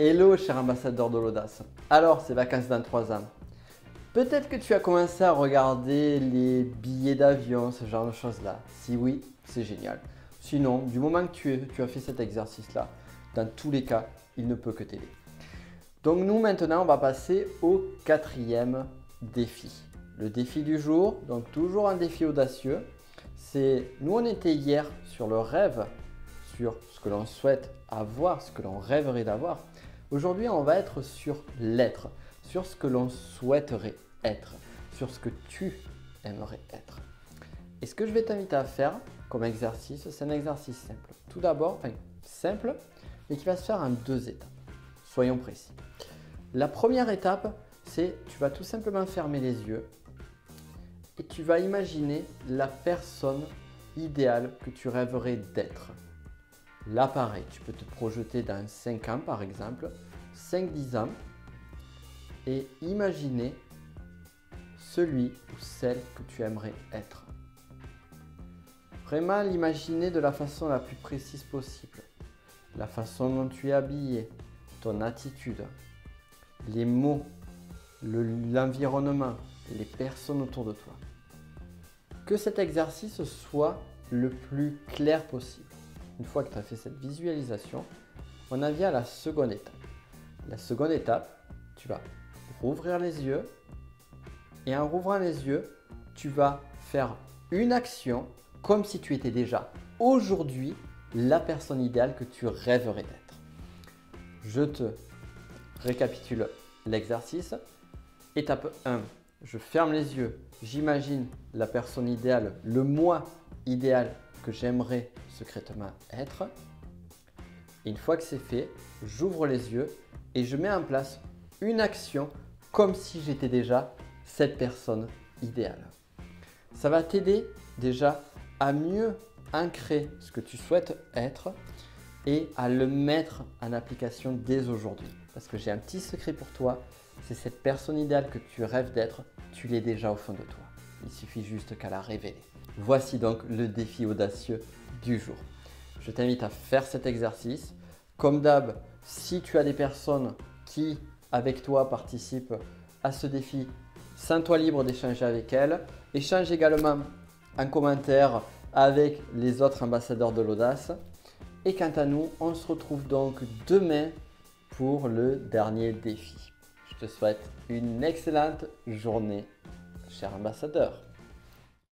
Hello cher ambassadeur de l'audace. Alors, c'est vacances dans 3 ans. Peut-être que tu as commencé à regarder les billets d'avion, ce genre de choses-là. Si oui, c'est génial. Sinon, du moment que tu as fait cet exercice-là, dans tous les cas, il ne peut que t'aider. Donc nous, maintenant, on va passer au 4e défi. Le défi du jour, donc toujours un défi audacieux. Nous, on était hier sur le rêve, sur ce que l'on souhaite avoir, ce que l'on rêverait d'avoir. Aujourd'hui, on va être sur l'être, sur ce que l'on souhaiterait être, sur ce que tu aimerais être. Et ce que je vais t'inviter à faire comme exercice, c'est un exercice simple. Tout d'abord, simple, mais qui va se faire en 2 étapes. Soyons précis. La première étape, c'est tu vas tout simplement fermer les yeux et tu vas imaginer la personne idéale que tu rêverais d'être. Là, pareil, tu peux te projeter dans 5 ans par exemple, 5-10 ans et imaginer celui ou celle que tu aimerais être. Vraiment l'imaginer de la façon la plus précise possible. La façon dont tu es habillé, ton attitude, les mots, l'environnement, les personnes autour de toi. Que cet exercice soit le plus clair possible. Une fois que tu as fait cette visualisation, on en vient à la seconde étape. La seconde étape, tu vas rouvrir les yeux et en rouvrant les yeux, tu vas faire une action comme si tu étais déjà aujourd'hui la personne idéale que tu rêverais d'être. Je te récapitule l'exercice. Étape 1, je ferme les yeux, j'imagine la personne idéale, le moi idéal que j'aimerais secrètement être. Et une fois que c'est fait, j'ouvre les yeux et je mets en place une action comme si j'étais déjà cette personne idéale. Ça va t'aider déjà à mieux ancrer ce que tu souhaites être et à le mettre en application dès aujourd'hui. Parce que j'ai un petit secret pour toi, c'est cette personne idéale que tu rêves d'être, tu l'es déjà au fond de toi. Il suffit juste qu'à la révéler. Voici donc le défi audacieux du jour. Je t'invite à faire cet exercice. Comme d'hab, si tu as des personnes qui, avec toi, participent à ce défi, sens-toi libre d'échanger avec elles. Échange également en commentaire avec les autres ambassadeurs de l'audace. Et quant à nous, on se retrouve donc demain pour le dernier défi. Je te souhaite une excellente journée, cher ambassadeur.